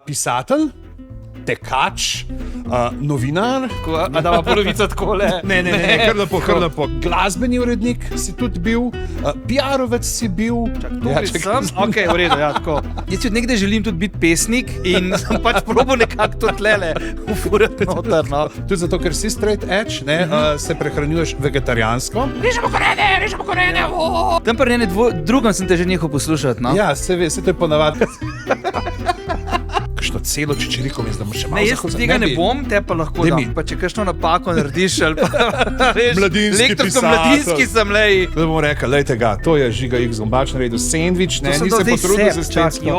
pisatelj, tekač, novinar. A dava polovico takole? Ne, kar lepo. Glasbeni urednik si tudi bil, PR-ovec si bil. Ok, v redu, ja, tako. Jaz tudi nekdaj želim tudi biti pesnik in sem pač probal nekako to tlele ufurati noter, no. Tudi zato, ker si straight edge, ne, se prehranjuješ vegetarijansko. Režemo korene, Tam pri ene drugem sem te že nehal poslušati, no. Ja, se to je ponavadi. Kakšno celo čičeriko veš, da mu še malo zahoditi. Ne, jaz tega ne bom, te pa lahko dam. Pa če kakšno napako narediš, ali pa veš, mladinski sem, lej. Da bomo rekli, lejte ga, to je Žiga X Gombač naredil sendvič, ne, ni se potrudil za estetsko.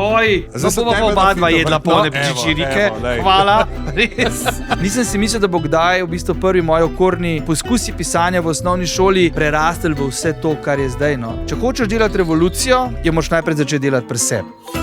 Zdaj bomo oba dva jedla polne čičerike. Hvala, res. Nisem si mislil, da bo kdaj v bistvu prvi moji okorni poskusi pisanja v osnovni šoli prerastel v vse to, kar je zdaj, no. Če hočeš delati revolucijo, jo moraš najprej začeti delati pri sebi.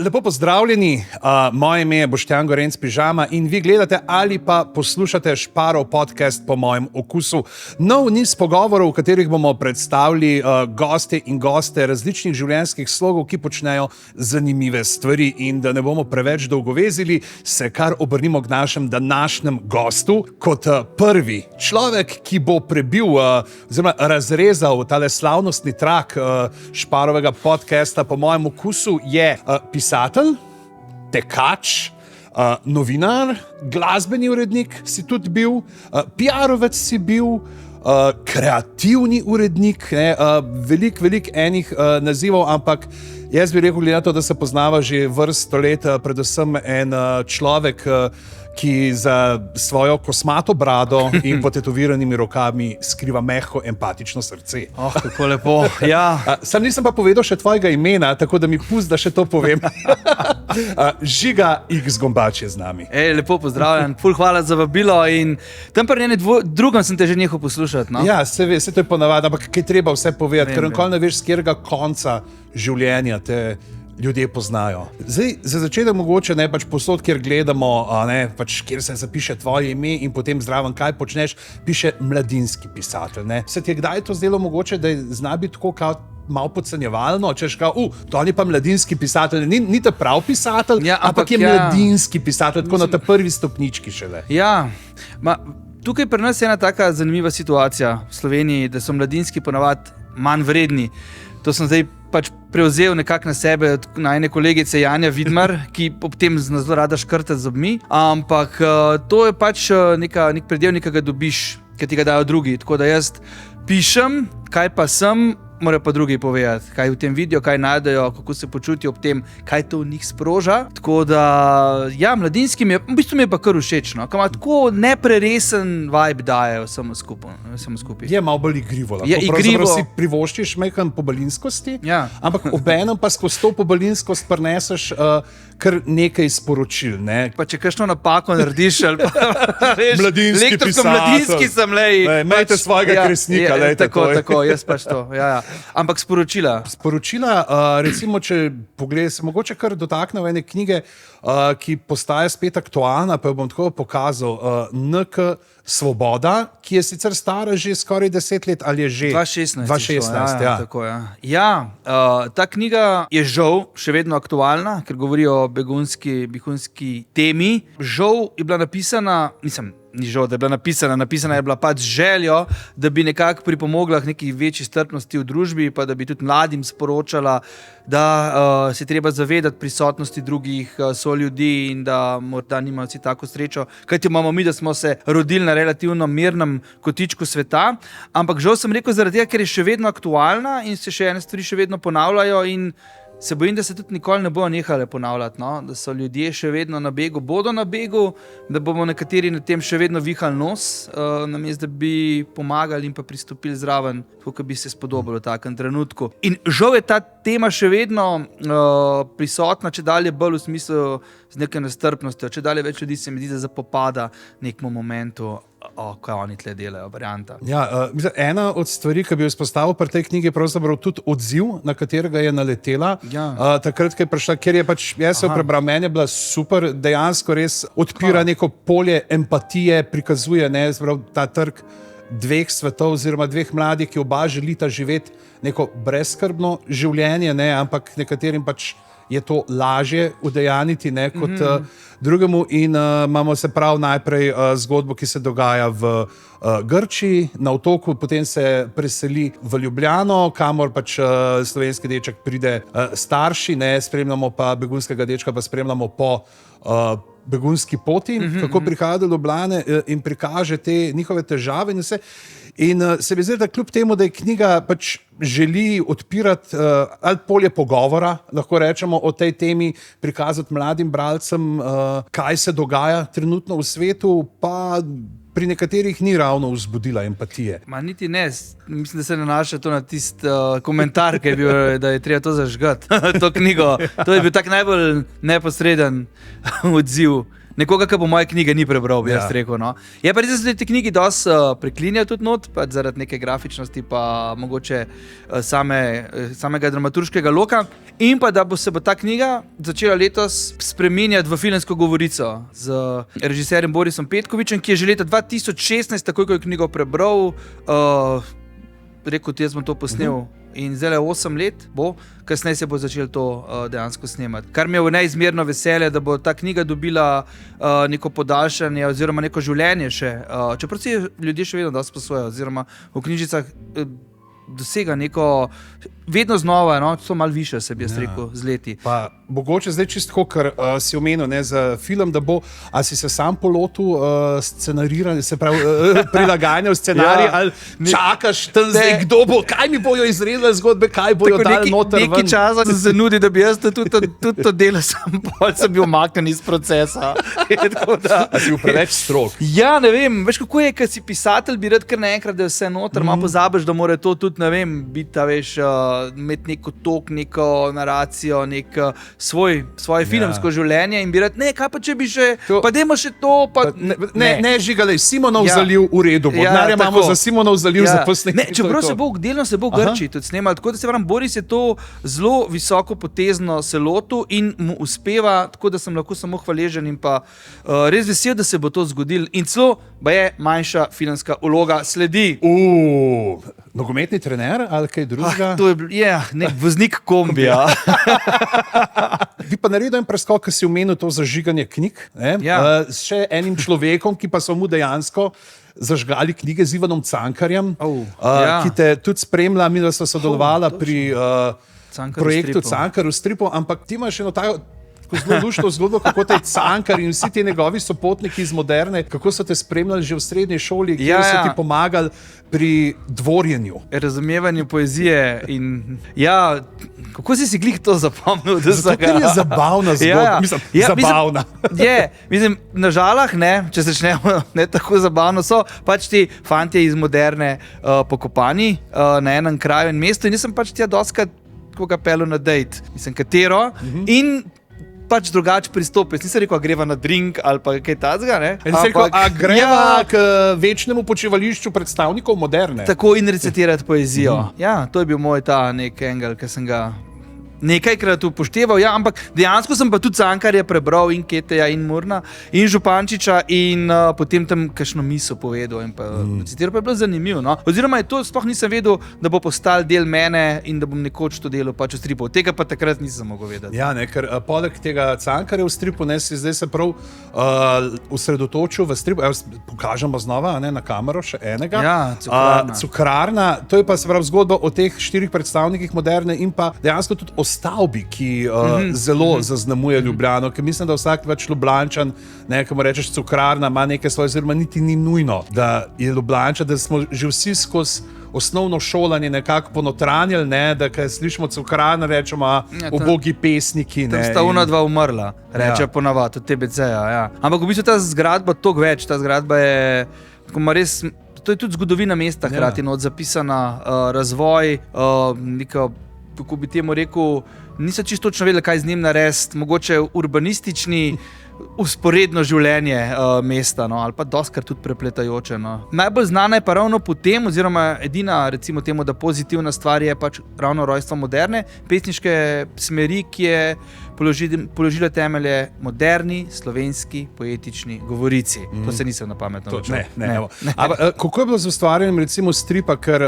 Lepo pozdravljeni, moje ime je Boštjan Gorenc Pižama in vi gledate ali pa poslušate Šparov podcast po mojem okusu. Nov niz pogovorov, v katerih bomo predstavili goste in goste različnih življenjskih slogov, ki počnejo zanimive stvari. In da ne bomo preveč dolgovezili, se kar obrnimo k našem današnjem gostu. Kot prvi človek, ki bo prebil oziroma razrezal tale slavnostni trak Šparovega podcasta po mojem okusu, je pisatelj, tekač, novinar, glasbeni urednik si tudi bil, PR-ovec si bil, kreativni urednik, veliko enih nazivov, ampak jaz bi rekel, glede na to, da se poznava že vrsto let, predvsem en človek, ki za svojo kosmato brado in potetoviranimi rokami skriva mehko, empatično srce. Kako lepo, ja. Sam nisem pa povedal še tvojega imena, tako da mi pusti, da še to povem. Žiga X Gombač je z nami. Lepo pozdravljen, ful hvala za vabilo in tam pri ene drugem sem te že nehal poslušati, no. Ja, se to je ponavadi, ampak kaj treba vse povedati, ker nikoli ne veš, z katerega konca življenja te ljudje poznajo. Zdaj, za začetek mogoče ne pač posod, kjer gledamo, pač kjer se zapiše tvoje ime in potem zraven kaj počneš, piše mladinski pisatelj, ne. Se ti je kdaj to zdelo mogoče, da zna biti tako kao malo podcenjevalno, češ kao, to ni pa mladinski pisatelj, ni te prav pisatelj, ja, ampak je mladinski pisatelj, tako na ta prvi stopnički šele. Ja, tukaj pri nas je ena taka zanimiva situacija v Sloveniji, da so mladinski ponavadi manj vredni. To sem zdaj pač prevzel nekako na sebe od najne kolegice Janja Vidmar, ki ob tem zelo rada škrta z zobmi, ampak to je pač nek predel, nekega dobiš, ki ti ga dajo drugi. Tako da jaz pišem, kaj pa sem, morajo pa drugi povedati, kaj v tem vidijo, kaj najdejo, kako se počutijo ob tem, kaj to v njih sproža. Tako da, ja, mladinski v bistvu mi je pa kar všeč, no, ko ima tako nepreresen vibe daje vsemu skupaj. Je malo bolj igrivo, lahko igrivo. Si privoščiš majhen pobalinskosti, ja. Ampak obenem pa skozi to pobalinskost prineseš kar nekaj sporočil, ne. Pa če kakšno napako narediš, ali pa veš, mladinski pisatelj. Mladinski sem, lej. Imejte svojega kresnika, lejte. Tako, jaz pač to, ja. Ampak sporočila, recimo, če pogledaj, se mogoče kar dotakne ene knjige, ki postaje spet aktualna, pa jo bom tako pokazal, NK Svoboda, ki je sicer stara že skoraj 10 let, ali je že? 2016, ja. Tako, ja. Ja, ta knjiga je žal še vedno aktualna, ker govori o begunski temi. Žal je bila napisana, ni žal, da je bila napisana je bila pač željo, da bi nekako pripomogla k neki večji strpnosti v družbi, pa da bi tudi mladim sporočala, da se treba zavedati prisotnosti drugih soljudi in da morda nimajo vsi tako srečo, kajti imamo mi, da smo se rodili na relativno mirnem kotičku sveta, ampak žal sem rekel zaradi tega, ker je še vedno aktualna in se še ene stvari še vedno ponavljajo in se bojim, da se tudi nikoli ne bojo nehale ponavljati, no? Da so ljudje še vedno na begu, bodo na begu, da bomo nekateri na tem še vedno vihali nos, namesto da bi pomagali in pa pristopili zraven, tako bi se spodobilo v takem trenutku. In žal je ta tema še vedno prisotna, če dalje bolj v smislu z neke nestrpnostjo, če dalje več ljudi se mi zdi, da zapopada nekemu momentu. kaj oni tle delajo, varianta. Ja, ena od stvari, ki bi jo izpostavil pri tej knjigi, je pravzaprav tudi odziv, na katerega je naletela. Ja. Takrat, ko je prišla, ker je pač, jaz sem prebral, meni je bila super, dejansko res odpira neko polje empatije, prikazuje ta trg dveh svetov oziroma dveh mladih, ki oba želita živeti neko brezskrbno življenje, ampak nekaterim pač je to lažje udejaniti kot drugemu. In imamo se prav najprej zgodbo, ki se dogaja v Grčiji, na otoku, potem se preseli v Ljubljano, kamor pač slovenski deček pride starši, spremljamo pa begunskega dečka, pa spremljamo po begunski poti, kako prihaja do Ljubljane in prikaže te njihove težave in vse. In se mi zdi, da kljub temu, da je knjiga pač želi odpirati ali polje pogovora, lahko rečemo, o tej temi, prikazati mladim bralcem, kaj se dogaja trenutno v svetu, pa pri nekaterih ni ravno vzbudila empatije. Niti ne, mislim, da se nanaša to na tisti komentar, ki je bil, da je treba to zažgati, to knjigo. To je bil tak najbolj neposreden odziv. Nekoga, ki bo moje knjige ni prebral, bi jaz rekel. No. Je pa res, da te knjigi dosti preklinjajo tudi not, zaradi neke grafičnosti, pa mogoče samega dramaturškega loka. In pa, da se bo ta knjiga začela letos spreminjati v filmsko govorico z režiserjem Borisom Petkovičem, ki je že leta 2016, takoj ko je knjigo prebral, rekel, jaz bom to posnel. In zdaj 8 let bo, kasneje se bo začel to dejansko snemati. Kar mi je v neizmerno veselje, da bo ta knjiga dobila neko podaljšanje oziroma neko življenje še. Čeprav si ljudje še vedno dosti posojajo, oziroma v knjižicah dosega neko, vedno znova, to malo više se bi jaz rekel z leti. Pa mogoče zdaj čisto, ker si omenil za film, da bo, a si se sam polotil scenariranja, se pravi prilagajanja v scenarij, ali čakaš tam zdaj, kdo bo, kaj mi bojo izredile zgodbe, kaj bojo dali noter ven. Neki časa se nudi, da bi jaz tudi to delal, sem bil umaknjen iz procesa. A si bil preveč strog? Ja, ne vem, veš kako je, kad si pisatelj, bi rad kar naenkrat, da je vse noter, malo pozabiš, da mora to tudi, ne vem, biti, veš, imeti neko tok, neko naracijo, svoje filmsko življenje in bi rad, kaj pa če bi še, pa dajmo še to, pa ne žigalej, Simonov zaliv v redu, denarja imamo za Simonov zaliv, za posnetje. Čeprav delno se bo v Grčiji tudi snemalo, tako da se vam, Boris je to zelo visoko potezno se lotil in mu uspeva, tako da sem lahko samo hvaležen in pa res vesel, da se bo to zgodilo in celo je manjša filmska vloga sledi. Nogometni trener ali kaj drugega? To je nek voznik kombija. Bi pa naredil en preskok, ki si omenil to zažiganje knjig, s še enim človekom, ki pa so mu dejansko zažgali knjige z Ivanom Cankarjem, ki te tudi spremlja, mi da so sodelovala pri projektu Cankar v stripu, ampak ti imaš eno tako zelo luštno zgodbo, kako te Cankar in vsi ti njegovi sopotniki iz Moderne, kako so te spremljali že v srednji šoli, kjer so ti pomagali pri dvorjenju. Razumevanju poezije in kako si glih to zapomnil? Zato ker je zabavna zgodba, mislim, zabavna. Mislim, na Žalah, če začnemo, ne tako zabavno, so pač ti fantje iz Moderne pokopani na enem kraju in mestu in nisem pač tja doskrat koga pelil na dejt, mislim, katero, in pač drugače pristopil. Nisem rekel, a greva na drink ali pa kaj tazga, a greva k večnemu počivališču predstavnikov Moderne. Tako in recitirati poezijo. Ja, to je bil moj ta nek engel, ki sem ga nekajkrat upošteval, ampak dejansko sem pa tudi Cankarja prebral in Keteja in Murna in Župančiča in potem tam kakšno misel povedal in pa citiral, pa je bilo zanimivo. No? Oziroma je to, sploh nisem vedel, da bo postal del mene in da bom nekoč to delal pač v stripu. Tega pa takrat nisem mogel vedeti. Ja, ker poleg tega Cankarja v stripu, si zdaj se prav usredotočil v stripu. Pokažemo znova na kamero še enega. Ja, Cukrarna. Cukrarna, to je pa se prav zgodba o teh 4 predstavnikih Moderne in pa dejansko tudi o stavbi, ki zelo zaznamuje Ljubljano, ker mislim, da vsak več Ljubljančan, ko mu rečeš Cukrarna, ima nekaj svoje, oziroma niti ni nujno, da je Ljubljančan, da smo že vsi skozi osnovno šolanje nekako ponotranjili, da kaj slišimo Cukrarna, rečemo ubogi pesniki. Tam sta ona dva umrla, reče ponavadi, od TBC-ja. Ampak v bistvu ta zgradba toliko več, ta zgradba je, res, to je tudi zgodovina mesta, hkrati zapisana, razvoj, neka kako bi temu rekel, niso čisto točno vedeli, kaj z njim narediti, mogoče urbanistični, usporedno življenje mesta, no, ali pa doskrat tudi prepletajoče. No. Najbolj znana je pa ravno po tem, oziroma edina, recimo temu, da pozitivna stvar je pač ravno rojstvo moderne pesniške smeri, ki je položila temelje moderni, slovenski, poetični govorici. To se nisem na pamet naučil. Ne. Kako je bilo z ustvarjanjem recimo stripa, ker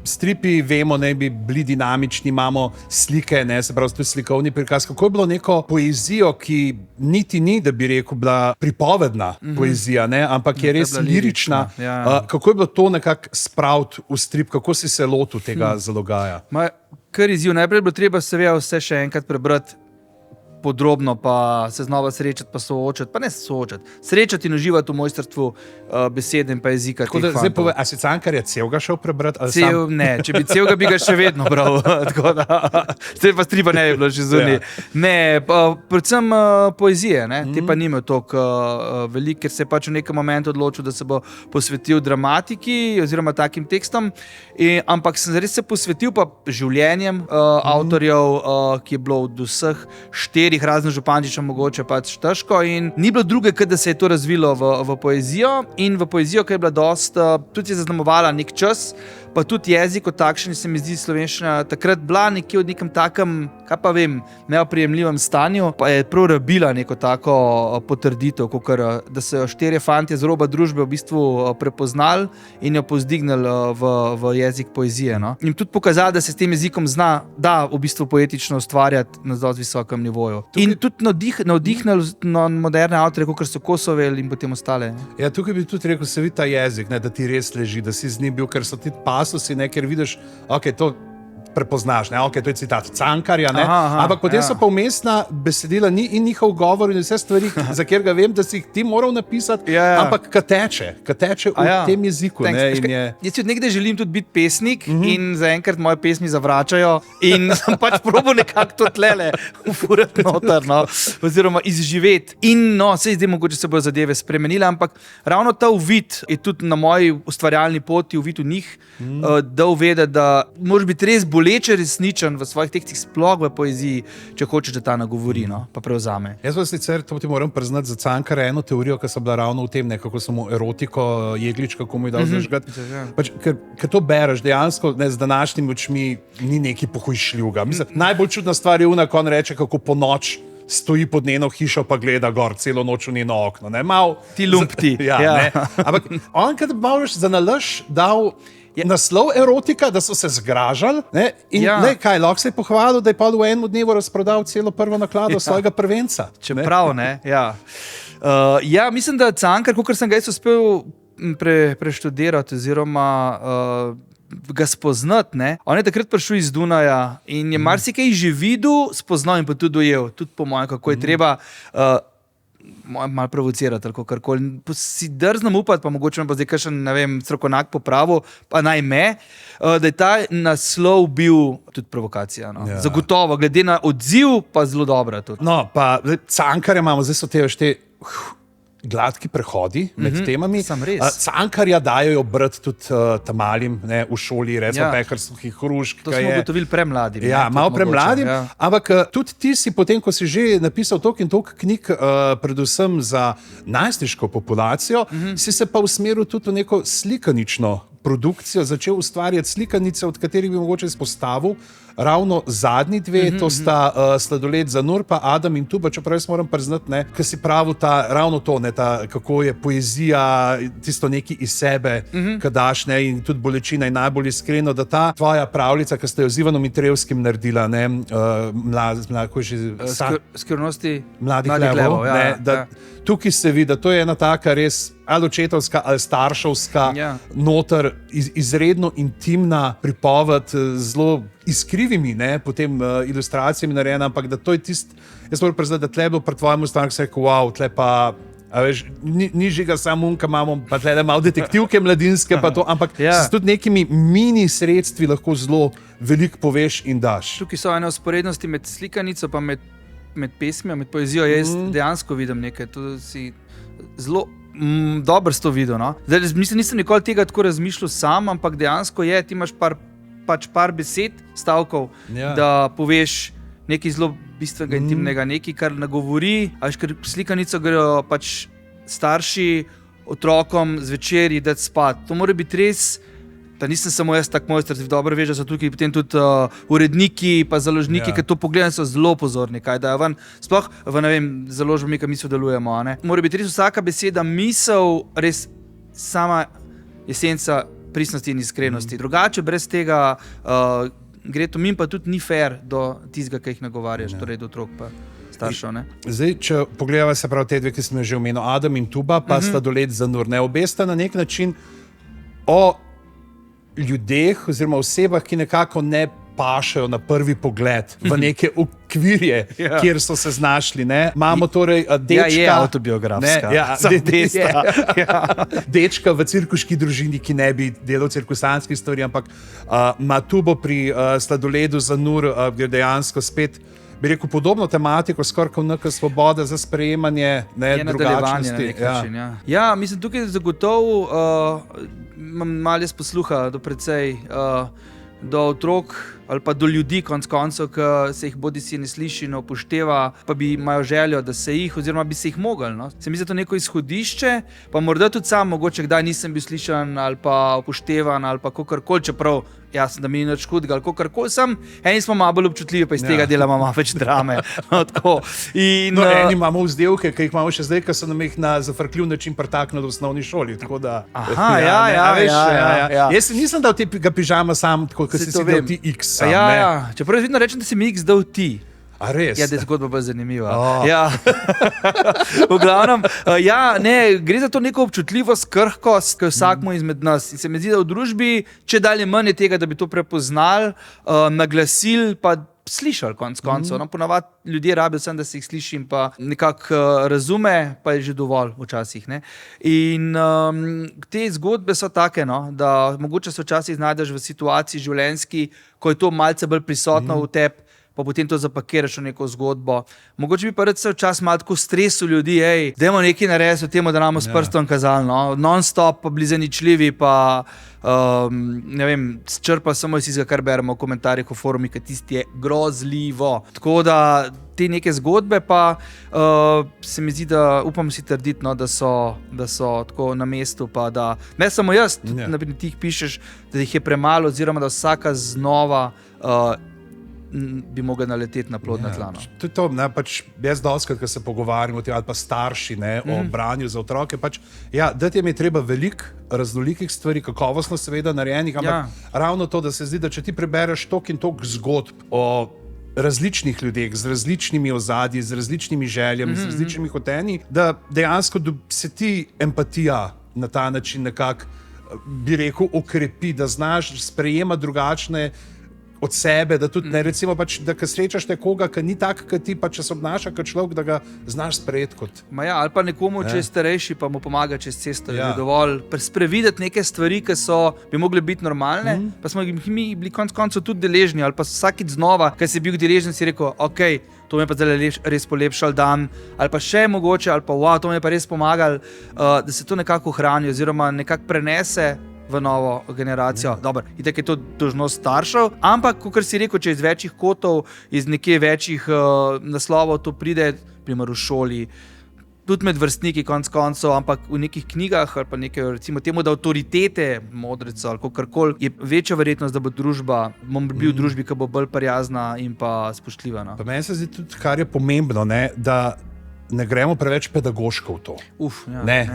stripi, vemo, ne bi bili dinamični, imamo slike, ne, se pravi, to je slikovni prikaz. Kako je bilo neko poezijo, ki niti ni, da bi rekel, bila pripovedna poezija, ne, ampak je res lirična. Ja. Kako je bilo to nekako spraviti v strip, kako si se lotil tega zalogaja? Kar izziv, najprej bilo treba seveda vse še enkrat prebrati podrobno, pa se znova srečati, pa soočati, pa ne soočati, srečati in uživati v mojstrstvu besede in pa jezika. Tako da zdaj povej, a si Cankarja celega šel prebrati? Ne, če bi celega bi ga še vedno bral, tako da, zdaj pa stripa ne bi bilo že zunaj. Ja. Ne, predvsem poezije, ne, te pa nimel toliko veliko, ker se je pač v nekem momentu odločil, da se bo posvetil dramatiki oziroma takim tekstom, ampak sem res se posvetil pa življenjem avtorjev, ki je bilo od vseh 4 razen Župančiča mogoče pač težko in ni bilo druge, da se je to razvilo v poezijo in v poezijo, ki je bila tudi je zaznamovala nek čas, pa tudi jezik kot takšen, se mi zdi slovenščina takrat bila nekje v nekem takem, kaj pa vem, neoprijemljivem stanju, pa je prav rabila neko tako potrditev, da so jo 4 fantje z roba družbe v bistvu prepoznali in jo povzdignili v jezik poezije. No? In tudi pokazali, da se s tem jezikom da v bistvu poetično ustvarjati na zelo visokem nivoju. In tudi navdihnili moderne avtorje, kot so Kosovel in potem ostale. Ja, tukaj bi tudi rekel, se vidi ta jezik, ne, da ti res leži, da si z njim bil, ker so ti pasusi, ne, ker vidiš, ok, to prepoznaš, ne, ok, to je citat Cankarja, ne, ampak potem so pa vmesna besedila in njihov govor in vse stvari, za kjer ga vem, da si jih ti moral napisati, ampak ka teče v tem jeziku. Jaz si od nekdaj želim tudi biti pesnik in zaenkrat moje pesmi zavračajo in sem pač probal nekako to tlele ufurati noter, no, oziroma izživeti. In no, sej zdaj mogoče se bodo zadeve spremenile, ampak ravno ta uvid je tudi na moji ustvarjalni poti, uvid v njih, da uvedeti, da moraš biti res boleče resničen v svojih tekstih, sploh v poeziji, če hočeš, da ta nagovori, no, pa prevzame. Jaz pa sicer, to ti moram priznati, za Cankarja eno teorijo, ki so bila ravno v tem, kako so mu erotiko Jeglič, kako mu je dal zažgati. Pač, ker to bereš dejansko, ne, z današnjimi očmi ni neki pohujšljivga. Mislim, najbolj čudna stvar je ko on reče, kako po noč stoji pod njeno hišo pa gleda gor celo noč v njeno okno. Ne? Ti lumpti. Ne? Ampak on, kad malo za nalaž dal naslov erotika, da so se zgražali, ne? In kaj, lahko se je pohvalil, da je pa v enem dnevu razprodal celo prvo naklado svojega prvenca. Čeprav, ne? Ja, mislim, da Cankar, kakor sem ga jaz uspel preštudirati oziroma ga spoznati, ne? On je takrat prišel iz Dunaja in je marsikaj že videl, spoznal in pa tudi dojel, tudi po mojem, kako je treba malo provocirati, ali karkoli. Si drznem upati, pa mogoče me bo zdaj kakšen, ne vem, strokovnjak popravil, pa naj me, da je ta naslov bil tudi provokacija. No. Ja. Zagotovo, glede na odziv, pa zelo dobra tudi. No, pa Cankarja imamo, zdaj so te gladki prehodi med temami. Cankarja dajo brati tudi tamalim, ne, v šoli, recimo pekarskih hrušk. To smo ugotovili premladim. Ja, malo premladim, ampak tudi ti si potem, ko si že napisal toliko in toliko knjig, predvsem za najstniško populacijo, si se pa usmeril tudi v neko slikanično produkcijo, začel ustvarjati slikanice, od katerih bi mogoče izpostavil ravno zadnji dve, to sta Sladoled za Nur, pa Adam in Tuba, čeprav jaz moram priznati, ker si pravil ravno to, kako je poezija tisto neki iz sebe, kad daš, in tudi bolečina je najbolj iskreno, da ta tvoja pravljica, ki ste jo z Ivanom Mitrevskim naredila, Skrivnosti mladih levov, tukaj se vidi, da to je ena taka res ali očetovska ali starševska, noter izredno intimna pripoved, zelo iskrivimi, potem ilustracijami narejena, ampak da to je tisto, jaz moram priznati, da tle je bilo pri tvojem ustvarjanju, se je rekel, wow, tle pa, a veš, ni žiga samo unka, imamo pa tle malo detektivke mladinske, pa to, ampak s tudi nekimi mini sredstvi lahko zelo veliko poveš in daš. Tukaj so ene usporednosti med slikanico pa med pesmijo, med poezijo, jaz dejansko vidim nekaj, to si zelo dobro s to videl, no. Zdaj, mislim, nisem nikoli tega tako razmišljal sam, ampak dejansko je, ti imaš par pač par besed, stavkov, da poveš nekaj zelo bistvenega, intimnega, nekaj, kar nagovori, ker slikanico grejo pač starši otrokom zvečer dati spat. To mora biti res, da nisem samo jaz tak mojster, dobro veš, da so tukaj potem tudi uredniki pa založniki, ki to pogledajo, so zelo pozorni, kaj dajo ven. Sploh v, ne vem, založbami, ki mi sodelujemo. Mora biti res vsaka beseda, misel, res sama esenca pristnosti in iskrenosti. Drugače, brez tega gre to min, pa tudi ni fair do tistega, ki jih nagovarjaš, torej do otrok pa staršev. Zdaj, če pogledava se prav te dve, ki smo že omenili, Adam in Tuba, pa Sladoled Zanur. Obe sta na nek način o ljudeh oziroma osebah, ki nekako ne pašajo na prvi pogled v neke okvirje, kjer so se znašli. Imamo torej dečka... je autobiografska. Dečka v cirkuški družini, ki ne bi delal cirkusanskih stvari, ampak ima Tubo pri Sladoledu Zanur, gre dejansko spet, bi rekel, podobno tematiko, skoraj kot neka svoboda za sprejemanje drugačnosti. Mislim, tukaj zagotovo imam malo jaz posluha do precej do otrok ali pa do ljudi konec koncev, ki se jih bodisi ne sliši, ne upošteva, pa imajo željo, da se jih, oziroma bi se jih mogli. Se mi zdi to neko izhodišče, pa morda tudi sam, mogoče kdaj nisem bil slišan ali pa upoštevan ali pa kakorkoli, čeprav jasno, da mi ni nič hudega ali kakorkoli sem. Eni smo malo bolj občutljivi, pa iz tega dela imamo več drame. Eni imamo vzdevke, ki jih imamo še zdaj, ki so nam jih na zafrkljiv način pretaknili v osnovni šoli. Jaz si nisem dal tega pižama sam, tako kot si dal ti X. Čeprav jaz vedno rečem, da si mi X dal ti. A res? Da je zgodba bolj zanimiva. V glavnem, gre za to neko občutljivost, krhkost, ki je vsakmu izmed nas. In se mi zdi, da v družbi, če dalje manj je tega, da bi to prepoznali, naglasili, pa slišali konec koncev. Ponavadi ljudje rabijo sem, da se jih sliši in pa nekako razume, pa je že dovolj včasih. In te zgodbe so take, da mogoče se včasih znajdeš v situaciji življenjski, ko je to malce bolj prisotno v tebi, pa potem to zapakiraš v neko zgodbo. Mogoče bi pa rad se včasih malo tako stresu ljudi, dajmo nekaj narediti v tem, da nam s prstom kazali, non-stop, pa bili zaničljivi, pa ne vem, črpa samo iz tistega, kar beremo v komentarjih o forumih, ker tisti je grozljivo. Tako da te neke zgodbe pa se mi zdi, da upam si trditi, da so tako na mestu, pa da ne samo jaz, tudi ti jih pišeš, da jih je premalo, oziroma da vsaka znova bi mogel naleteti na plodna tla. To je to, jaz dostikrat, ko se pogovarjam o tem, ali pa starši o branju za otroke, dati jim je treba veliko raznolikih stvari, kakovostno seveda narejenih, ampak ravno to, da se zdi, da če ti prebereš toliko in toliko zgodb o različnih ljudeh, z različnimi ozadji, z različnimi željami, z različnimi hotenji, da dejansko se ti empatija na ta način nekako, bi rekel, okrepi, da znaš sprejemati drugačne od sebe, da tudi ne, recimo, da ko srečaš nekoga, ki ni tak, kot ti, pa če se obnaša kot človek, da ga znaš sprejeti kot. Ali pa nekomu, če je starejši, pa mu pomaga čez cesto, je dovolj sprevideti neke stvari, ki bi mogle biti normalne, pa smo jih mi bili konec koncev tudi deležni, ali pa vsakič znova, ker si bil deležen, si rekel, to mi je pa zdaj res polepšal dan, ali pa še mogoče, ali pa to mi je pa res pomagal, da se to nekako ohrani oziroma nekako prenese v novo generacijo. Dobro, itak je to dolžnost staršev, ampak, kot si rekel, če iz večjih kotov, iz nekje večjih naslovov to pride, primer v šoli, tudi med vrstniki konec koncev, ampak v nekih knjigah ali pa nekaj, recimo temu, da avtoritete, modrico ali kakorkoli, je večja verjetnost, da bo bil v družbi, ki bo bolj prijazna in pa spoštljiva. Pa meni se zdi tudi, kar je pomembno, da ne gremo preveč pedagoško v to.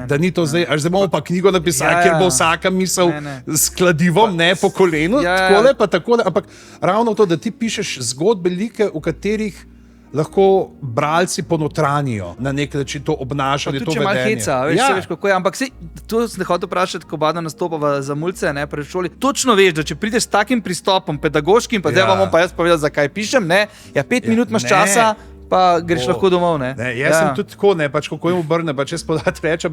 Da ni to zdaj bomo pa knjigo napisali, kjer bo vsaka misel s kladivom, po kolenu, takole pa takole, ampak ravno to, da ti pišeš zgodbe, like, v katerih lahko bralci ponotranijo na nek način to obnašanje, to vedenje. Malo heca, veš kako je, ampak to sem hotel vprašati, ko Bada nastopa za mulce, pred šoli. Točno veš, da če prideš s takim pristopom, pedagoškim, pa zdaj vam pa jaz povedal, zakaj pišem, 5 minut imaš časa, pa greš lahko domov. Jaz sem tudi tako, kako jim obrne, če spodaj reče,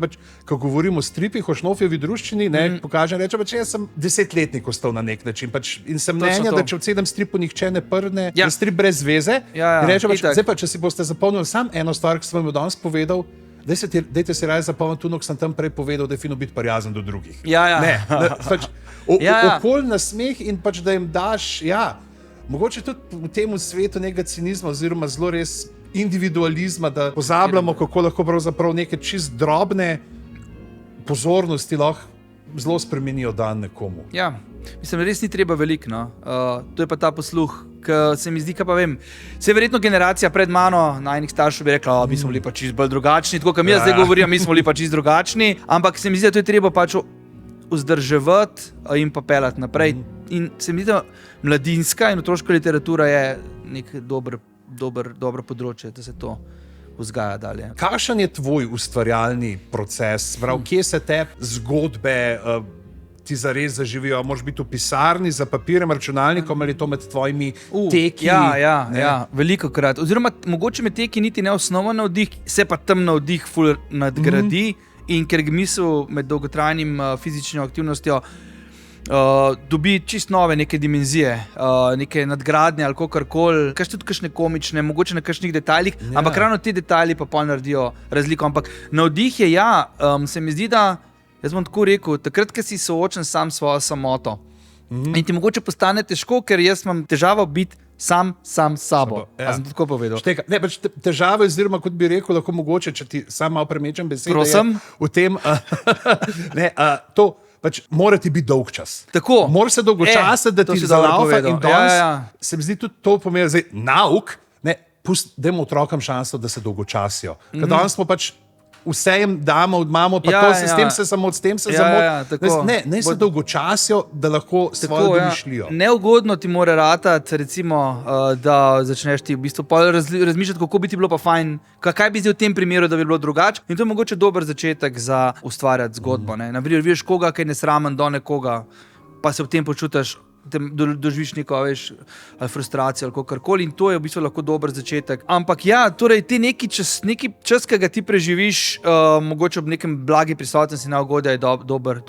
ko govorimo o stripih, o Šnofjevi druščini, pokažem, reče, jaz sem 10-letnik ostal na nek način. In sem mnenja, da če v 7 stripu nihče ne prne, je strip brez veze. In reče, zdaj pa, če si boste zapomnili sam eno stvar, ki sem vam jo danes povedal, Dajte si raje zapomniti, ko sem tam prej povedal, da je fino biti prijazen do drugih. Ja. Ne, pač, okolj na smeh in pač, da jim daš, mogoče tudi v tem svetu nekega cinizma oziroma zelo res individualizma, da pozabljamo, kako lahko pravzaprav neke čist drobne pozornosti lahko zelo spremenijo dan nekomu. Ja, mislim, res ni treba veliko, no. To je pa ta posluh, ki se mi zdi, pa vem, se je verjetno generacija pred mano, najnih staršev bi rekla, mi smo bili pa čist bolj drugačni, tako kot mi zdaj govorim, mi smo bili pa čist drugačni, ampak se mi zdi, da to je treba pač vzdrževati in pa pelati naprej. In se mi zdi, da mladinska in otroška literatura je nek dobro področje, da se to vzgaja dalje. Kakšen je tvoj ustvarjalni proces? Kje se te zgodbe ti zares zaživijo? Moraš biti v pisarni za papirjem, računalnikom ali to med tvojimi teki? Ja, velikokrat. Oziroma, mogoče med teki niti ne osnoven navdih, se pa tam navdih ful nadgradi in ker misel med dolgotrajnim fizično aktivnostjo dobi čist nove neke dimenzije, neke nadgradnje ali kakorkoli, tudi kakšne komične, mogoče na kakšnih detajlih, ampak ravno ti detajli pa pol naredijo razliko. Ampak navdih je se mi zdi, da, jaz bom tako rekel, takrat, ko si soočen sam s svojo samoto. In ti mogoče postane težko, ker jaz imam težavo biti sam s sabo. A sem tako povedal? Ne, pač težave, oziroma kot bi rekel, lahko mogoče, če ti sam malo premečem besede, prosim? V tem, to pač mora ti biti dolg čas. Tako. Mora se dolgočasiti, da ti zalaufa in danes se mi zdi tudi to pomeni, zdaj nauk, dajmo otrokom šanso, da se dolgočasijo. Ker danes smo pač vse jim damo, imamo pa to, s tem se zamot. Ne se dolgočasijo, da lahko svojo domišljijo. Neugodno ti mora ratati, recimo, da začneš ti v bistvu razmišljati, kako bi ti bilo pa fajn, kaj bi zdaj v tem primeru, da bi bilo drugače. In to je mogoče dober začetek za ustvarjati zgodbo. Naprimer, vidiš koga, ki je nesramen do nekoga, pa se v tem počutiš, doživiš neko, ali frustracijo ali kakorkoli, in to je v bistvu lahko dober začetek. Ampak torej ti neki čas, ki ga ti preživiš, mogoče ob nekem blagi prisotnosti na ugodja, je dober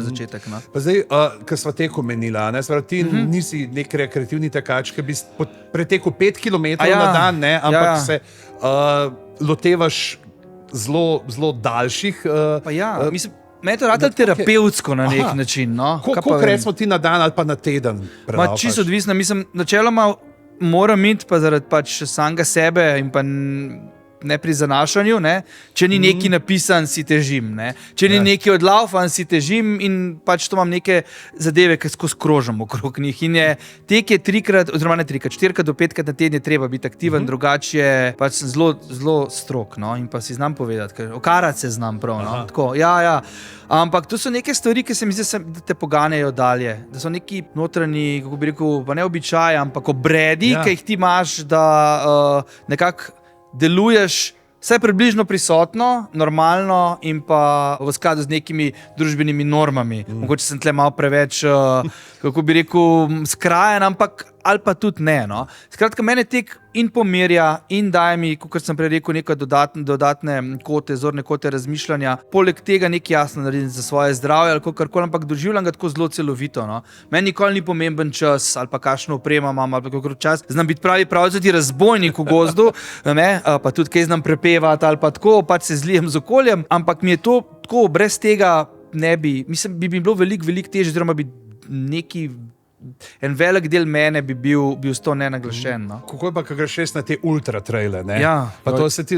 začetek. No? Pa zdaj, ko sva teko menila, ti nisi nek rekreativni tekač, ki bi pretekel 5 km na dan, ampak se lotevaš zelo daljših. Mislim, me je to ratalo terapevtsko na nek način. No? Koliko recimo ti na dan ali pa na teden prelaufaš? Čisto odvisno. Mislim, načeloma moram iti pa zaradi pač samega sebe in pa ne pri zanašanju, ne? Če ni neki napisan, si težim. Ne? Če ni neki odlaufan, si težim in pač to imam neke zadeve, ki skozi krožam okrog njih. In je tek je 3-krat, oziroma ne 3-krat, 4-krat do 5-krat na teden je treba biti aktiven, drugače pač sem zelo strog, no? In pa si znam povedati, ker okarati se znam prav. No? Tako, ampak to so neke stvari, ki se mi zdi, da te poganjajo dalje. Da so neki notranji, kako bi rekel, pa ne običaji, ampak obredi, ki jih ti imaš, da nekako deluješ vse približno prisotno, normalno in pa v skladu z nekimi družbenimi normami. Mogoče sem tle malo preveč, kako bi rekel, skrajen, ampak ali pa tudi ne. No? Skratka, mene tek in pomerja in daje mi, kot sem prej rekel, neke dodatne kote, zorne kote razmišljanja. Poleg tega nekaj jasno naredim za svoje zdravje ali kakorkoli, ampak doživljam ga tako zelo celovito. No? Meni nikoli ni pomemben čas ali pa kakšno opremo imam ali pa kakor čas. Znam biti pravzaprav razbojnik v gozdu, pa tudi kaj znam prepevati ali pa tako, pač se zlijem z okoljem, ampak mi je to tako, brez tega ne bi, mislim, bi bilo veliko težje, oziroma bi en velik del mene bi bil s to nenaglašen. No? Kako je pa, ko greš na te ultratraile? Pa to se ti,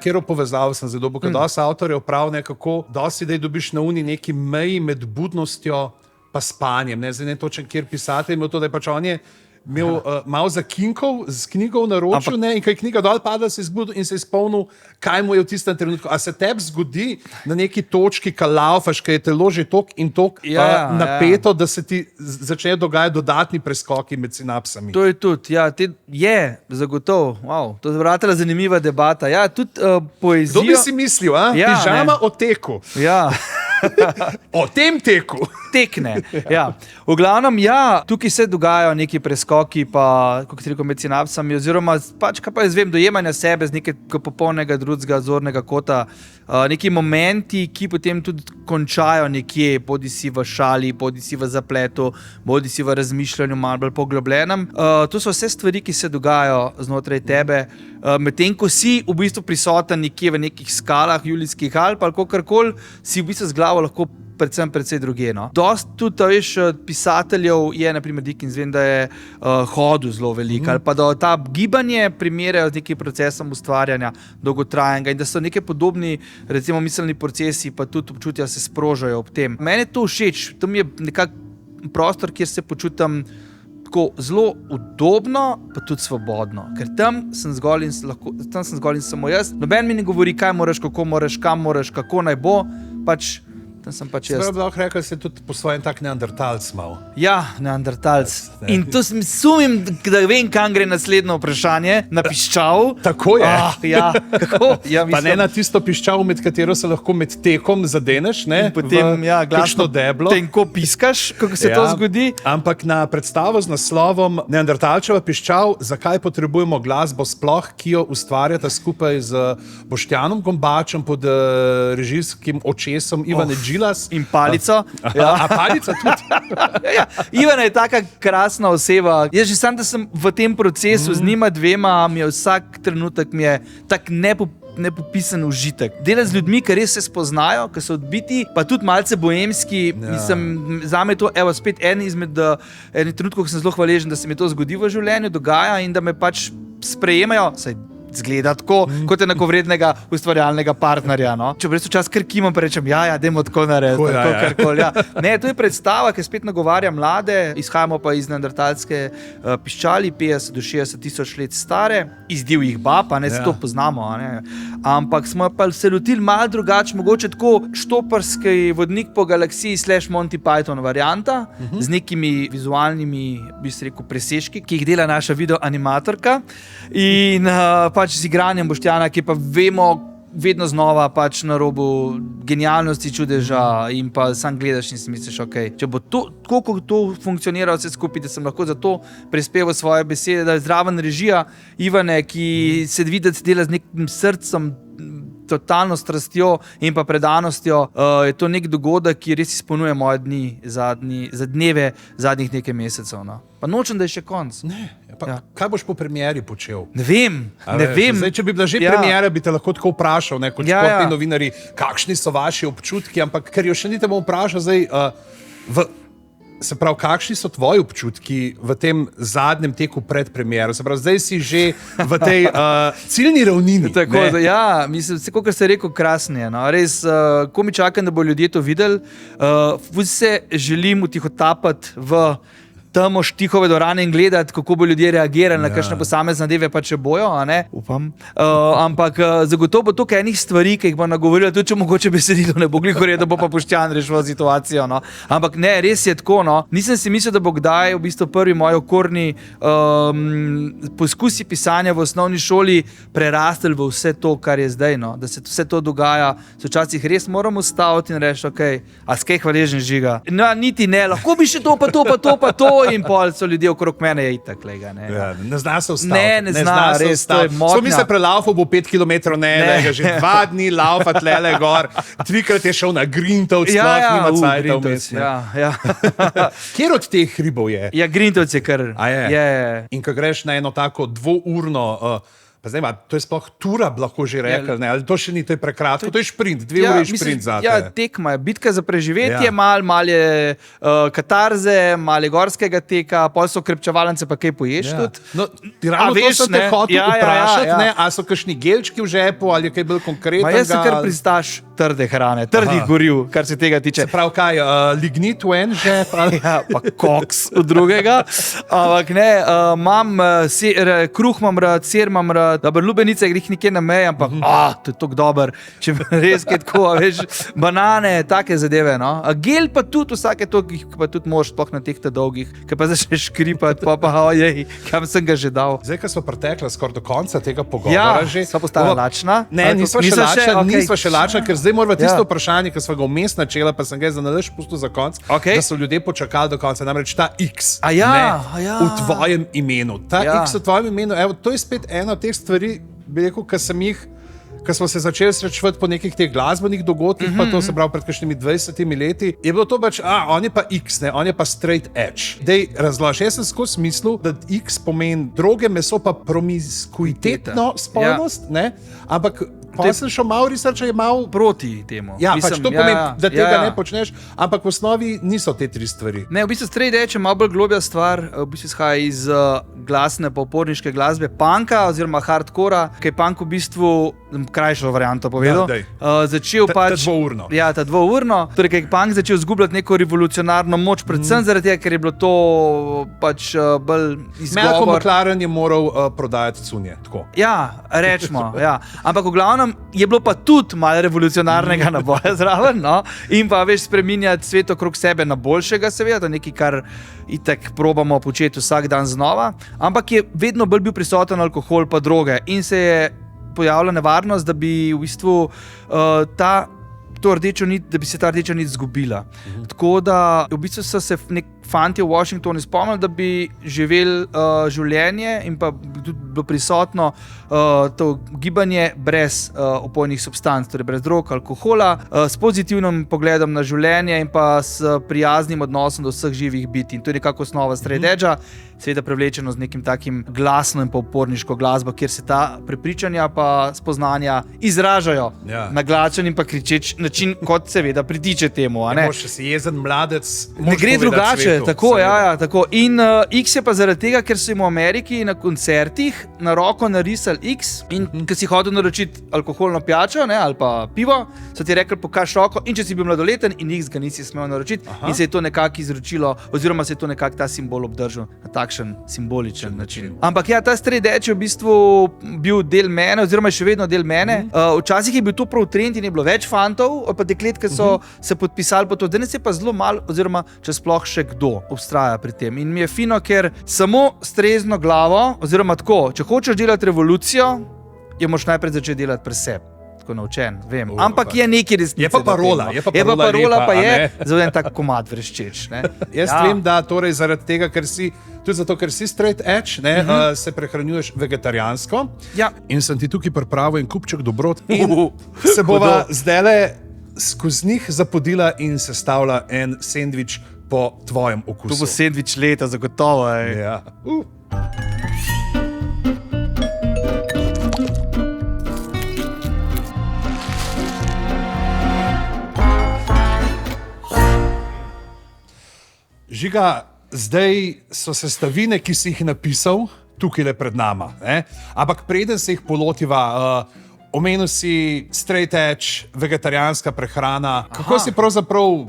kjero povezavo sem zdaj dobil, ker dosti avtorjev prav nekako, dosti da dobiš na uni neki meji med budnostjo pa spanjem. Ne, zdaj ne točen, kjer pisatelj imel to, da je pač on je imel malo zakinkov z knjigo v naročju, in kaj knjiga dol pada, se je zbudil in se je spomnil, kaj mu je v tistem trenutku. A se tebi zgodi na neki točki, ko laufaš, ko je telo že tok in tok napeto, da se ti začnejo dogajati dodatni preskoki med sinapsami? To je tudi, zagotovo. Wow, to je vratila zanimiva debata. Tudi poezijo. Kdo bi si mislil, pižama o teku? Ja. O tem teku. stekne. Ja. V glavnem, tukaj se dogajajo neki preskoki, pa kako ti rekel, med sinapsami, oziroma pač, kaj pa jaz vem, dojemanja sebe z nekega popolnega drugega zornega kota, neki momenti, ki potem tudi končajo nekje, bodi si v šali, bodi si v zapletu, bodi si v razmišljanju malo bolj poglobljenem. To so vse stvari, ki se dogajajo znotraj tebe, medtem ko si v bistvu prisoten nekje v nekih skalah, Julijskih Alp ali kakorkoli, si v bistvu z glavo lahko predvsem precej druge. No. Dost tudi, veš, pisateljev je, naprimer Dickens, vem, da je hodil zelo veliko, ali pa da ta gibanje primerjajo z nekim procesom ustvarjanja dolgotrajnega in da so neke podobni, recimo, miselni procesi, pa tudi občutja se sprožajo ob tem. Meni je to všeč, to mi je nekak prostor, kjer se počutim tako zelo udobno, pa tudi svobodno, ker tam sem zgolj in samo jaz. Noben mi ne govori, kaj moraš, kako moraš, kam moraš, kako naj bo, pač tam sem pač jaz. Sprav lahko rekel, da si tudi po svojem tak neandertalc mal. Ja, neandertalc. In to sumim, da vem, kam gre naslednjo vprašanje, na piščal. Tako je. Ja, kako? Ja, pa ne na tisto piščal, med katero se lahko med tekom zadeneš, ne? In potem, glasno deblo. Tenko piskaš, kako se to zgodi. Ampak na predstavo z naslovom Neandertalčeva piščal, zakaj potrebujemo glasbo sploh, ki jo ustvarjata skupaj z Boštjanom Gombačem pod režijskim očesom Ivane Džilas. In Palico. A Palica tudi. Ivana je taka krasna oseba. Jaz že sam, da sem v tem procesu z njima dvema, mi je vsak trenutek tak nepopisan užitek. Dela z ljudmi, ki res se spoznajo, ki so odbiti, pa tudi malce boemski. Mislim, zame je to spet en izmed trenutkov, ko sem zelo hvaležen, da se mi to zgodi v življenju, dogaja in da me pač sprejemajo, saj zgleda tako, kot enakovrednega ustvarjalnega partnerja. No? Če brez čas krkimam, pa rečem, dajmo tako narediti, karkoli. Ne, to je predstava, ki spet nagovarja mlade, izhajamo pa iz neandertalske piščali, 50 do 60 tisoč let stare, iz divjih bab, se to poznamo, ampak smo pa se lotili malo drugače, mogoče tako štoparski vodnik po galaksiji / Monty Python varianta, z nekimi vizualnimi, bi se rekel, presežki, ki jih dela naša videoanimatorka in pač z igranjem Boštjana, ki pa vemo vedno znova pač na robu genialnosti, čudeža in pa sam gledaš in si misliš, če bo to, tako kot to funkcionira vse skupaj, da sem lahko za to prispeval svoje besede, da je zraven režija Ivane, ki se vidi, da se dela z nekim srcem, totalno strastjo in pa predanostjo, je to nek dogodek, ki res izpolnjuje moje dni, za dneve zadnjih nekaj mesecev. No. Pa nočem, da je še konc. Kaj boš po premieri počel? Ne vem. Zdaj, če bi bila že premiera, bi te lahko tako vprašal, kot športni novinarji, kakšni so vaši občutki, ampak ker jo še ni te bom vprašal zdaj, se pravi, kakšni so tvoji občutki v tem zadnjem teku pred premiero? Se pravi, zdaj si že v tej ciljni ravnini. Tako, mislim, vse, kot ste rekel, krasno je. No? Res, ko mi čakam, da bo ljudje to videli, se želim utihotapati v tamo štihove dvorane in gledati, kako bo ljudje reagirali na kakšne posamezne zadeve, pa če bojo, upam. Ampak zagotovo bo to enih stvari, ki jih bo nagovorila, tudi če mogoče besedilo ne bo glihorje, da bo pa Boštjan rešil situacijo. No. Ampak ne, res je tako. No. Nisem si mislil, da bo kdaj v bistvu prvi moj okorni poskusi pisanja v osnovni šoli prerastel v vse to, kar je zdaj. No. Da se vse to dogaja, se včasih res moramo staviti in reči, a skaj hvaležen Žiga. No, niti ne, lahko bi še to, pa to, pa to, pa to. In pol so ljudje okrog mene itak. Ne zna se ustaviti. Ne zna, res, to je motnja. Mi se prelaufal bo 5 km, že 2 dni laufa tlele gor, 3-krat je šel na Grintovc, nima cajta vmes. Kjer od teh hribov je? Ja, Grintovc je kar. In ko greš na eno tako 2-urno, pa zdaj, to je sploh tura, lahko že rekel, ali to še ni, to je prekratko, to je šprint, 2 ure je šprint zate. Ja, tekma je, bitka za preživetje, mal je katarze, mal je gorskega teka, pol so krepčevalence, pa kaj poješ tudi. No, ravno to so te hotel vprašati, a so kakšni gelčki v žepu, ali je kaj bolj konkretnega? Jaz sem kar pristaš trde hrane, trdih goriv, kar se tega tiče. Se pravi kaj, lignit v en žep? Pa koks v drugega. Ampak ne, kruh imam rad, sir imam rad, dobro, lubenice grih nekje na meji, ampak to je tako dober, če res je tako, veš, banane, take zadeve, no. A gel pa tudi vsake toliko, pa tudi moraš sploh na teh dolgih, ki pa začneš škripati, pa ojej, kam sem ga že dal. Zdaj, ko smo pretekli skoraj do konca tega pogovora, sva postala lačna. Ne, nisva še lačna, ker zdaj moramo tisto vprašanje, ki sva ga vmes načela, pa sem ga za nalaž pustil za konc, da so ljudje počakali do konca, namreč ta X v tvojem imenu. Ta X v tvojem imenu, evo, to je spet ena od teh stvari, bi rekel, ko smo se začeli srečevati po nekih teh glasbenih dogodkih, pa to se pravi pred kakšnimi 20 leti, je bilo to pač, on je pa X, ne, on je pa straight edge. Dej, razloži, jaz sem skozi mislil, da X pomeni droge, meso pa promiskuitetno spolnost, ne, ampak pa sem šel malo researcha, je malo proti temu. Ja, pač to pomeni, da tega ne počneš, ampak v osnovi niso te tri stvari. Ne, v bistvu straight edge je malo bolj globja stvar, v bistvu izhaja iz glasne pa uporniške glasbe punka oziroma hardcora, ki je punk v bistvu krajšo varianto povedal. Začel pač ta dvourno. Ja, ta dvourno. Torej, ker je punk začel zgubljati neko revolucionarno moč, predvsem zaradi tega, ker je bilo to pač bolj izgovor. Malcolm McLaren je moral prodajati cunje, tako. Ja, rečemo, ja. Ampak v glavnem je bilo pa tudi malo revolucionarnega naboja zraven, no? In pa veš spreminjati svet okrog sebe na boljšega, seveda, to je nekaj, kar itak probamo početi vsak dan znova, ampak je vedno bolj bil prisoten alkohol pa droge in se je pojavila nevarnost, da bi v bistvu da bi se ta rdeča nit zgubila. Tako da v bistvu so se fanti v Washingtonu spomnili, da bi živeli življenje in pa tudi bilo prisotno to gibanje brez opojnih substanc, torej brez drog, alkohola, s pozitivnim pogledom na življenje in pa s prijaznim odnosom do vseh živih bitij. In to je nekako osnova straight edgea, seveda prevlečeno z nekim takim glasno in pa uporniško glasbo, kjer se ta prepričanja pa spoznanja izražajo na glačen in pa kričeč način, kot seveda pritiče temu. Ne moš si jezen mladec, ne gre drugače, tako, ja, tako. In X je pa zaradi tega, ker so jim v Ameriki na koncertih na roko narisali X in ko si hodil naročiti alkoholno pijačo, ne, ali pa pivo, so ti rekli, pokaž roko in če si bil mladoleten in X ga nisi smel naročiti. In se je to nekako izročilo, oziroma se je to nekako ta simbol obdržal na takšen simboličen način. Ampak ja, ta straight edge je v bistvu bil del mene, oziroma je še vedno del mene. Včasih je bil to prav trend in je bilo več fantov, pa deklet, ki so se podpisali po to. Danes je pa zelo malo, oziroma če sploh še kdo obstraja pri tem. In mi je fino, ker samo s trezno glavo, oziroma tako, če hočeš delati revolucijo, jo moraš najprej začeti delati pri sebi. Tako naučen, vem. Ampak je nekaj resnice. Je pa parola pa je za en tak komad vreščeč. Jaz vem, da torej zaradi tega, ker si tudi zato, ker si straight edge, se prehranjuješ vegetarijansko. Ja. In sem ti tukaj pripravil en kupček dobrot. In se bova zdajle skozi njih zapodila in sestavila en sendvič po tvojem okusu. To bo sendvič leta, zagotovo. Ja. Žiga, zdaj so sestavine, ki si jih napisal, tukaj le pred nama. Ampak preden se jih polotiva, omenil si straight edge, vegetarijanska prehrana. Kako si pravzaprav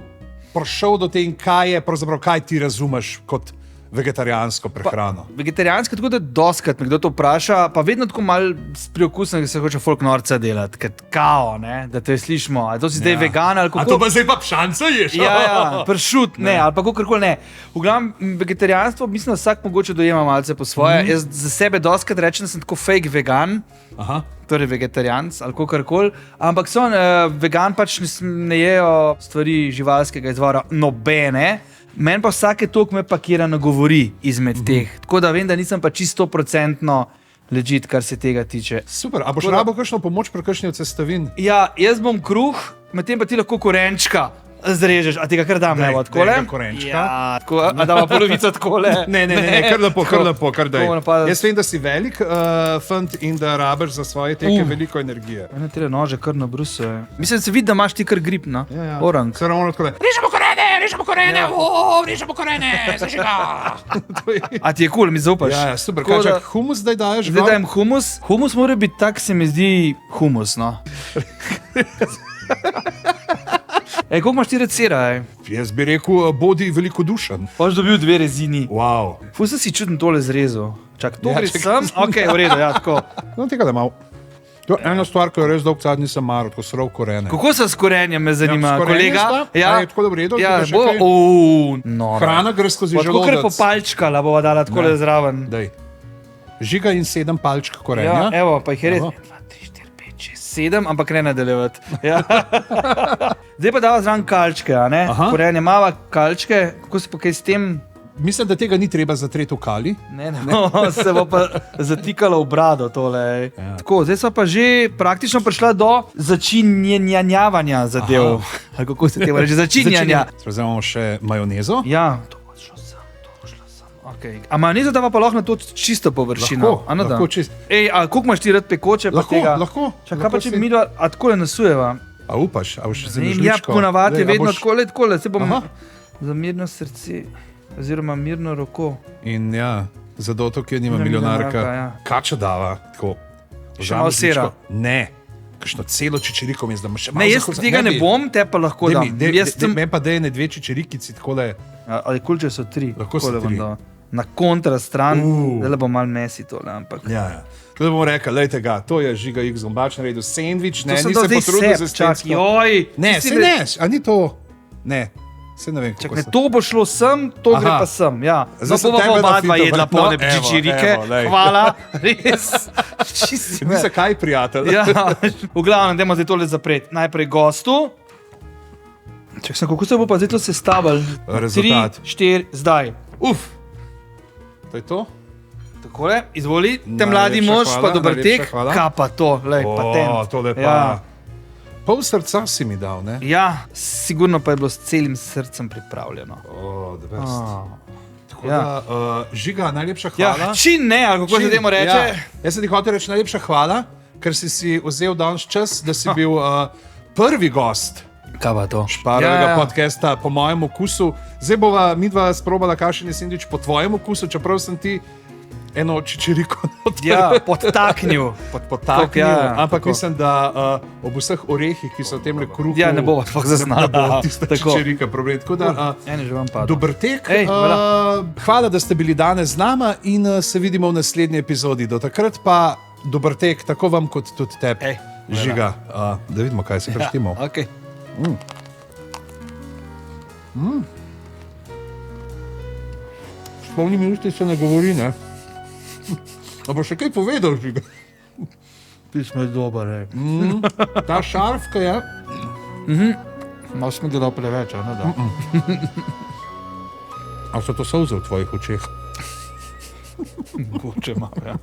prišel do tega in kaj ti razumeš kot vegetarijansko prehrano? Vegetarijanska, tako da doskrat me kdo to vpraša, pa vedno tako malo priokusno, da se hoče folk norca delati, ker kao, ne, da te slišimo. A to si zdaj vegan ali kako? A to pa zdaj pa pšanca ješ? Ja, pršut, ne, ali pa kakorkoli ne. V glavnem, vegetarijanstvo, mislim, da vsak mogoče dojema malce po svoje. Jaz za sebe doskrat rečem, da sem tako fake vegan. Torej vegetarijanc ali kakorkoli, ampak vegan pač ne jejo stvari živalskega izvora nobene. Meni pa vsake toliko me pakira nagovori izmed teh. Tako da vem, da nisem pa čisto 100% legit, kar se tega tiče. Super, a boš rabo kakšno pomoč pri kakšni od sestavin? Ja, jaz bom kruh, medtem pa ti lahko korenčka zrežeš, a tega kar dam levo takole? Daj korenčka. Ja, tako, a dava polovico takole? Ne, kar lepo, kar daj. Jaz vem, da si velik fant in da rabiš za svoje teke veliko energije. Ne treba nože kar na brusu. Mislim, se vidi, da imaš ti kar grip, no? Ja. Orang. Se ravno takole. Rižemo korene, zažiga. A ti je cool, mi zaupaš? Ja, super. Kaj, humus zdaj daješ? Zdaj dajem humus. Humus mora biti tak, se mi zdi humus, no. Koliko imaš ti recira? Jaz bi rekel, bodi velikodušen. Boš dobil 2 rezini. Wow. Fus si čudno tole zrezal. Čak, to gre sem, ok, v redu, ja, tako. No, tega da malo. To je ena stvar, ki jo res dolgo časa nisem maral, tako surov korenje. Kako se s korenjem me zanima, kolega? Ja, je tako da v redu. Ja, Hrana gre skozi želodec. Tako gre po palčkala, bova dala tako zraven. Daj. Žiga in 7 palčk korenja. Ja, evo, pa jih je res. 1, 2, 3, 4, 5, 6, 7, ampak ne nadaljevati. Ja. Zdaj pa dava zraven kalčke, a ne? Korenje mava kalčke, kako se pa kaj s tem? Mislim, da tega ni treba zatreti v kali. Ne, se bo pa zatikalo v brado tole. Ja. Tako, zdaj smo pa že praktično prišla do začinjanja zadev. Kako se tega reče? Začinjanja. Zdaj imamo še majonezo. Ja, to bo šlo sem. Okay. A majonezo dava pa lahko na to čisto površino? Lahko čisto. Ej, a koliko imaš ti rad pekoče? Lahko. Čakaj pa, če mi dva, a takole nasujeva? A upaš, a už se mi žličko? Ja, ponavadi je vedno takole, se bom za mirno srce. Oziroma mirno roko. In ja, zato to, ki je nima milijonarka, ja. Kača dava, tako. Še malo sera. Ne, kakšno celo čičeriko mi zdamo še malo. Ne, jaz tega ne bom, te pa lahko dam. Me pa dej ne 2 čičerikici, tako da je. Ali kulče so 3. Lahko so 3. Na kontra stran, zdaj bo malo mesi tole, ampak. Ja. Tudi bomo rekli, lejte ga, to je Žiga X Gombač naredil sendvič, ne, ni se potrudil za stemsko. Ne, se ne, a ni to, ne. Vem, čak, ne, to bo šlo sem, to gre pa sem. Ja. Zdaj pa bomo oba dva jedla polne čičirike. Hvala, res. Mi se kaj, prijatelj? Ja. V glavnem, dajmo zdaj tole zapreti. Najprej gostu. Čak sem, kako se bo pa zdaj to sestavil? Rezultat. 3, 4, zdaj. Uf. To je to? Takole, izvoli, te mladi mož, pa dober tek. Kaj pa to, lej, patent. Tole pa. Ja. Pol srca si mi dal, ne? Ja, sigurno pa je bilo s celim srcem pripravljeno. The best. Tako da, Žiga, najlepša hvala. Ja, čin ne, ali kako se temu reče? Ja. Jaz sem ti hotel reči najlepša hvala, ker si vzel danes čas, da si bil prvi gost. Kaj pa to? Šparovega podcasta po mojem okusu. Zdaj bova midva sprobala kakšen je sendvič po tvojem okusu, čeprav sem ti eno čičeriko noter. Ja, podtaknil. Ampak tako. Mislim, da ob vseh orehih, ki so v tem kruhu... Ja, ne bova sploh zaznala. Ne bo tista čičerika problem. Tako da, že vam padlo. Dober tek. Hvala, da ste bili danes z nama in se vidimo v naslednji epizodi. Do takrat pa dober tek, tako vam kot tudi tebi, Žiga. Da vidimo, kaj se preštimo. Ja, okay. S polnimi usti se ne govori, ne? A bo še kaj povedal, Žiga? Pismo je dober, Ta šarfka je? Malo smo delal preveč, a ne da? A so to solze v tvojih očeh? Mogoče malo, ja.